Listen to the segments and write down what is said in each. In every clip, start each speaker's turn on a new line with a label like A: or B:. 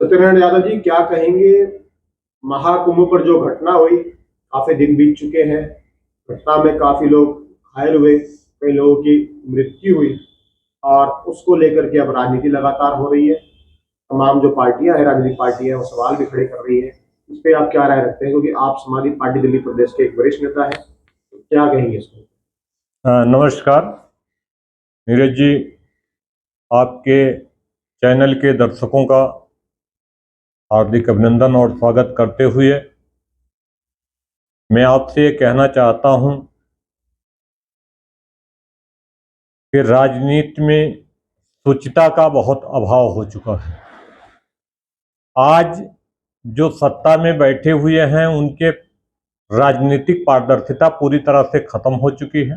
A: सत्यनारायण यादव जी, क्या कहेंगे महाकुंभ पर जो घटना हुई? काफी दिन बीत चुके हैं। घटना में काफी लोग घायल हुए, कई लोगों की मृत्यु हुई और उसको लेकर के अब राजनीति लगातार हो रही है। तमाम जो पार्टियां हैं, राजनीतिक पार्टियां, वो सवाल भी खड़े कर रही है। इस पे आप क्या राय रखते हैं, क्योंकि आप समाजवादी पार्टी दिल्ली प्रदेश के एक वरिष्ठ नेता है, तो क्या कहेंगे इसको?
B: नमस्कार नीरज जी, आपके चैनल के दर्शकों का हार्दिक अभिनंदन और स्वागत करते हुए मैं आपसे ये कहना चाहता हूं कि राजनीति में शुचिता का बहुत अभाव हो चुका है। आज जो सत्ता में बैठे हुए हैं उनके राजनीतिक पारदर्शिता पूरी तरह से खत्म हो चुकी है।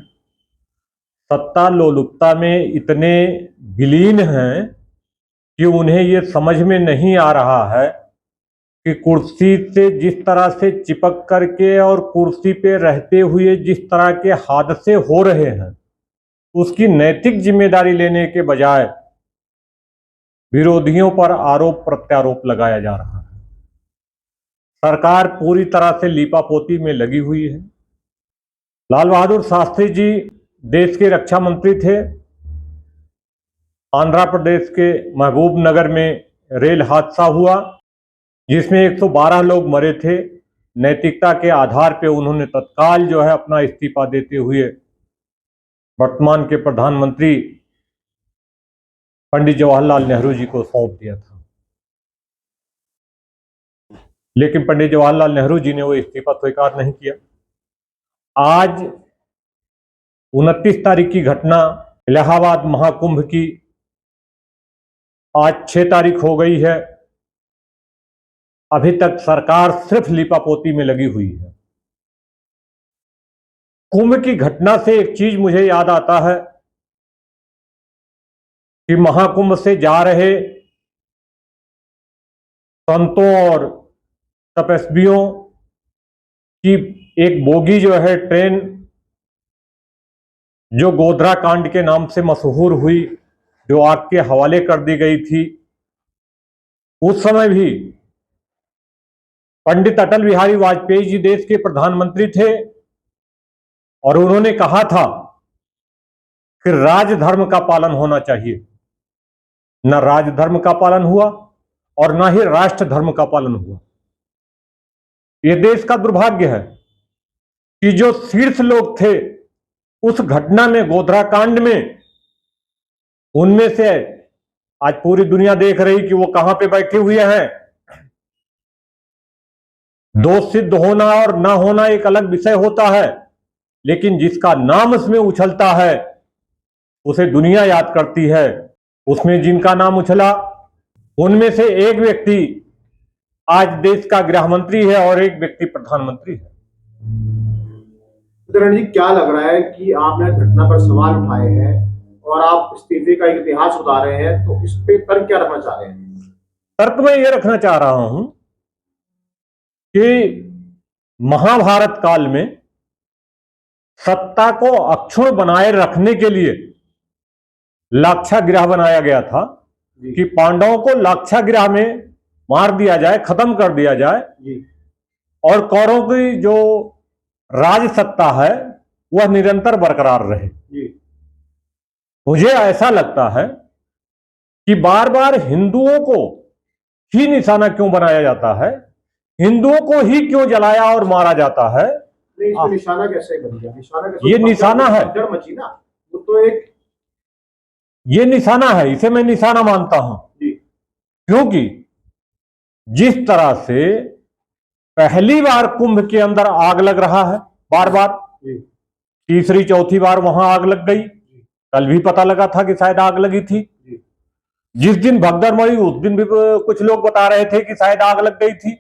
B: सत्ता लोलुपता में इतने विलीन हैं कि उन्हें ये समझ में नहीं आ रहा है कि कुर्सी से जिस तरह से चिपक करके और कुर्सी पे रहते हुए जिस तरह के हादसे हो रहे हैं, उसकी नैतिक जिम्मेदारी लेने के बजाय विरोधियों पर आरोप प्रत्यारोप लगाया जा रहा है। सरकार पूरी तरह से लीपापोती में लगी हुई है। लाल बहादुर शास्त्री जी देश के रक्षा मंत्री थे। आंध्र प्रदेश के महबूब नगर में रेल हादसा हुआ जिसमें 112 लोग मरे थे। नैतिकता के आधार पे उन्होंने तत्काल जो है अपना इस्तीफा देते हुए वर्तमान के प्रधानमंत्री पंडित जवाहरलाल नेहरू जी को सौंप दिया था, लेकिन पंडित जवाहरलाल नेहरू जी ने वो इस्तीफा स्वीकार नहीं किया। आज 29 तारीख की घटना इलाहाबाद महाकुंभ की, आज 6 तारीख हो गई है, अभी तक सरकार सिर्फ लीपापोती में लगी हुई है। कुंभ की घटना से एक चीज मुझे याद आता है कि महाकुंभ से जा रहे संतों और तपस्वियों की एक बोगी जो है ट्रेन, जो गोधरा कांड के नाम से मशहूर हुई, जो आग के हवाले कर दी गई थी, उस समय भी पंडित अटल बिहारी वाजपेयी जी देश के प्रधानमंत्री थे और उन्होंने कहा था कि राजधर्म का पालन होना चाहिए। न राजधर्म का पालन हुआ और न ही राष्ट्र धर्म का पालन हुआ। यह देश का दुर्भाग्य है कि जो शीर्ष लोग थे उस घटना में, गोधरा कांड में, उनमें से आज पूरी दुनिया देख रही कि वो कहां पे बैठे हुए हैं। दोष सिद्ध होना और ना होना एक अलग विषय होता है, लेकिन जिसका नाम उसमें उछलता है उसे दुनिया याद करती है। उसमें जिनका नाम उछला उनमें से एक व्यक्ति आज देश का गृह मंत्री है और एक व्यक्ति प्रधानमंत्री है।
A: सत्यनारायण जी, क्या लग रहा है कि आपने घटना पर सवाल उठाए हैं और आप इस्तीफे का एक इतिहास बता रहे हैं, तो इस पे तर्क क्या रखना चाह रहे हैं?
B: तर्क मैं ये रखना चाह रहा हूं कि महाभारत काल में सत्ता को अक्षुण्ण बनाए रखने के लिए लाक्षागृह बनाया गया था कि पांडवों को लाक्षागृह में मार दिया जाए, खत्म कर दिया जाए और कौरवों की जो राज सत्ता है वह निरंतर बरकरार रहे। मुझे ऐसा लगता है कि बार बार हिंदुओं को ही निशाना क्यों बनाया जाता है, हिंदुओं को ही क्यों जलाया और मारा जाता है?
A: निशाना कैसे बन गया? निशाना कैसे?
B: ये निशाना है,
A: मची ना, वो तो एक
B: ये निशाना है, इसे मैं निशाना मानता हूं। क्योंकि जिस तरह से पहली बार कुंभ के अंदर आग लग रहा है, बार बार तीसरी चौथी बार वहां आग लग गई। कल भी पता लगा था कि शायद आग लगी थी। जिस दिन भगदड़ मची उस दिन भी कुछ लोग बता रहे थे कि शायद आग लग गई थी।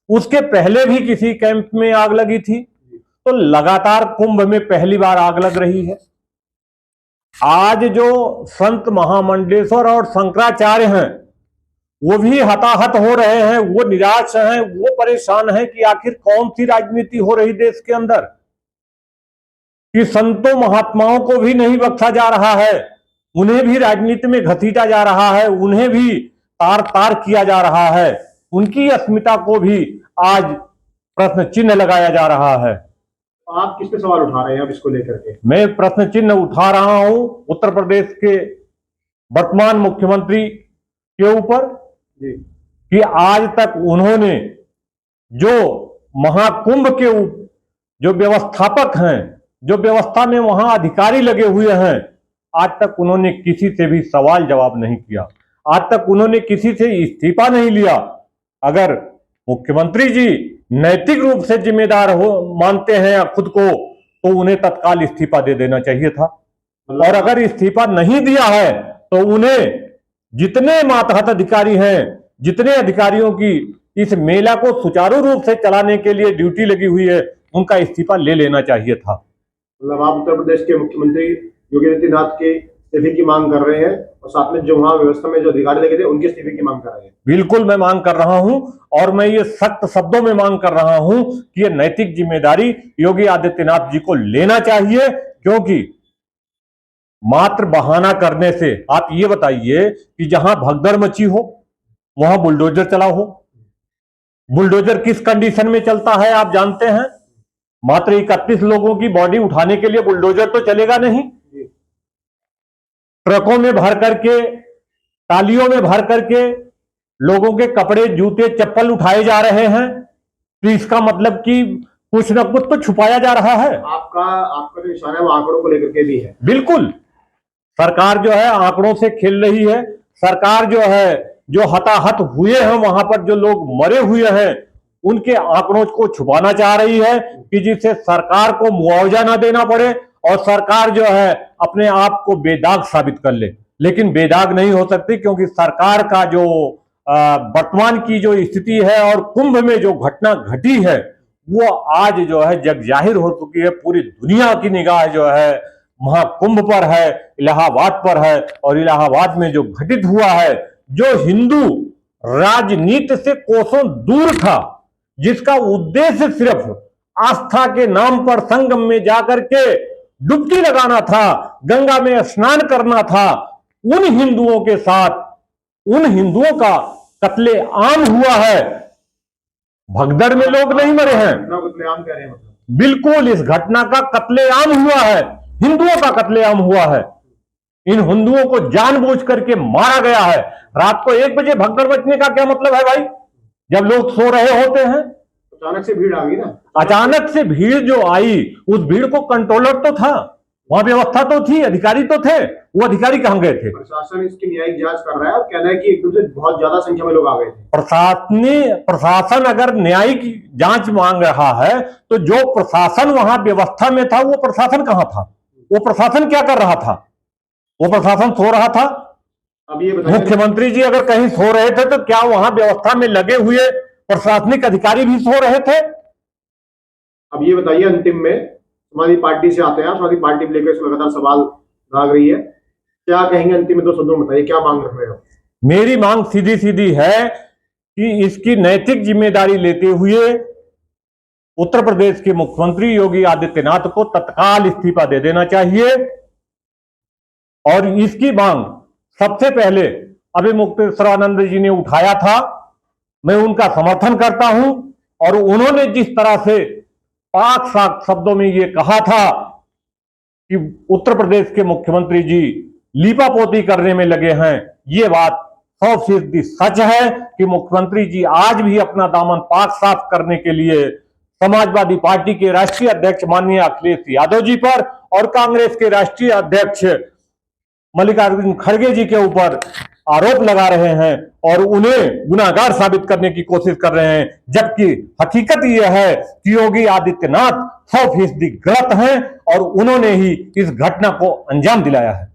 B: उसके पहले भी किसी कैंप में आग लगी थी। तो लगातार कुंभ में पहली बार आग लग रही है। आज जो संत महामंडलेश्वर और शंकराचार्य हैं वो भी हताहत हो रहे हैं, वो निराश हैं, वो परेशान हैं कि आखिर कौन सी राजनीति हो रही देश के अंदर, कि संतों महात्माओं को भी नहीं बख्शा जा रहा है, उन्हें भी राजनीति में घसीटा जा रहा है, उन्हें भी तार तार किया जा रहा है, उनकी अस्मिता को भी आज प्रश्न चिन्ह लगाया जा रहा है।
A: आप किस पे सवाल उठा रहे हैं अब इसको लेकर के?
B: मैं प्रश्न चिन्ह उठा रहा हूं उत्तर प्रदेश के वर्तमान मुख्यमंत्री के ऊपर
A: जी।
B: कि आज तक उन्होंने जो महाकुंभ के जो व्यवस्थापक हैं, जो व्यवस्था में वहां अधिकारी लगे हुए हैं, आज तक उन्होंने किसी से भी सवाल जवाब नहीं किया, आज तक उन्होंने किसी से इस्तीफा नहीं लिया। अगर मुख्यमंत्री जी नैतिक रूप से जिम्मेदार हो मानते हैं खुद को, तो उन्हें तत्काल इस्तीफा दे देना चाहिए था। और अगर इस्तीफा नहीं दिया है तो उन्हें जितने मातहत अधिकारी हैं, जितने अधिकारियों की इस मेला को सुचारू रूप से चलाने के लिए ड्यूटी लगी हुई है, उनका इस्तीफा ले लेना चाहिए था।
A: मतलब आप उत्तर प्रदेश के मुख्यमंत्री योगी आदित्यनाथ के इस्तीफे की मांग कर रहे हैं और साथ में जो वहां व्यवस्था में जो अधिकारी लगे थे उनके इस्तीफे की मांग कर रहे हैं?
B: बिल्कुल मैं मांग कर रहा हूं, और मैं ये सख्त शब्दों में मांग कर रहा हूं कि ये नैतिक जिम्मेदारी योगी आदित्यनाथ जी को लेना चाहिए। क्योंकि मात्र बहाना करने से, आप ये बताइए कि जहां भगदड़ मची हो वहां बुलडोजर चला हो। बुलडोजर किस कंडीशन में चलता है आप जानते हैं? मात्र 31 लोगों की बॉडी उठाने के लिए बुलडोजर तो चलेगा नहीं। ट्रकों में भर करके, टालियों में भर करके लोगों के कपड़े, जूते, चप्पल उठाए जा रहे हैं, तो इसका मतलब कि कुछ न कुछ तो छुपाया जा रहा है।
A: आपका जो इशारा है वो आंकड़ों को लेकर के भी है।
B: बिल्कुल, सरकार जो है आंकड़ों से खेल रही है। सरकार जो है, जो हताहत हुए हैं, वहां पर जो लोग मरे हुए हैं, उनके आंकड़ों को छुपाना चाह रही है कि जिससे सरकार को मुआवजा ना देना पड़े और सरकार जो है अपने आप को बेदाग साबित कर ले। लेकिन बेदाग नहीं हो सकती, क्योंकि सरकार का जो वर्तमान की जो स्थिति है और कुंभ में जो घटना घटी है, वो आज जो है जग जाहिर हो चुकी है। पूरी दुनिया की निगाह जो है महाकुंभ पर है, इलाहाबाद पर है, और इलाहाबाद में जो घटित हुआ है, जो हिंदू राजनीति से कोसों दूर था, जिसका उद्देश्य सिर्फ आस्था के नाम पर संगम में जाकर के डुबकी लगाना था, गंगा में स्नान करना था, उन हिंदुओं के साथ उन हिंदुओं का कत्ले आम हुआ है। भगदड़ में लोग नहीं मरे हैं।
A: कत्लेआम कह रहे हैं मतलब?
B: बिल्कुल, इस घटना का कत्लेआम हुआ है, हिंदुओं का कत्लेआम हुआ है। इन हिंदुओं को जानबूझ करके मारा गया है। रात को 1 बजे भगदड़ मचने का क्या मतलब है भाई, जब लोग सो रहे होते हैं?
A: अचानक से भीड़ आ गई ना।
B: अचानक से भीड़ जो आई, उस भीड़ को कंट्रोलर तो था, वहां व्यवस्था तो थी, अधिकारी तो थे, वो अधिकारी कहां गए थे?
A: प्रशासन इसकी न्यायिक जांच कर रहा है और कह रहा है कि एकदम से बहुत ज्यादा संख्या में लोग आ गए थे।
B: प्रशासन अगर न्यायिक जांच मांग रहा है, तो जो प्रशासन वहां व्यवस्था में था, वो प्रशासन कहां था? वो प्रशासन क्या कर रहा था? वो प्रशासन सो रहा था।
A: अब ये बताइए,
B: मुख्यमंत्री जी अगर कहीं सो रहे थे, तो क्या वहां व्यवस्था में लगे हुए प्रशासनिक अधिकारी भी सो रहे थे?
A: अब ये बताइए, अंतिम में समाजवादी पार्टी से आते हैं, समाजवादी पार्टी को लेकर लगातार सवाल भाग रही है, क्या कहेंगे अंतिम में? 2 शब्दों में बताइए, क्या मांग रख रहे हो?
B: मेरी मांग सीधी सीधी है कि इसकी नैतिक जिम्मेदारी लेते हुए उत्तर प्रदेश के मुख्यमंत्री योगी आदित्यनाथ को तत्काल इस्तीफा दे देना चाहिए। और इसकी मांग सबसे पहले अभी मुक्तेश्वरानंद जी ने उठाया था, मैं उनका समर्थन करता हूं। और उन्होंने जिस तरह से पाक साफ शब्दों में ये कहा था कि उत्तर प्रदेश के मुख्यमंत्री जी लीपापोती करने में लगे हैं, ये बात 100% सच है कि मुख्यमंत्री जी आज भी अपना दामन पाक साफ करने के लिए समाजवादी पार्टी के राष्ट्रीय अध्यक्ष माननीय अखिलेश यादव जी पर और कांग्रेस के राष्ट्रीय अध्यक्ष मल्लिकार्जुन खड़गे जी के ऊपर आरोप लगा रहे हैं और उन्हें गुनाहगार साबित करने की कोशिश कर रहे हैं। जबकि हकीकत यह है कि योगी आदित्यनाथ 100% गलत हैं और उन्होंने ही इस घटना को अंजाम दिलाया है।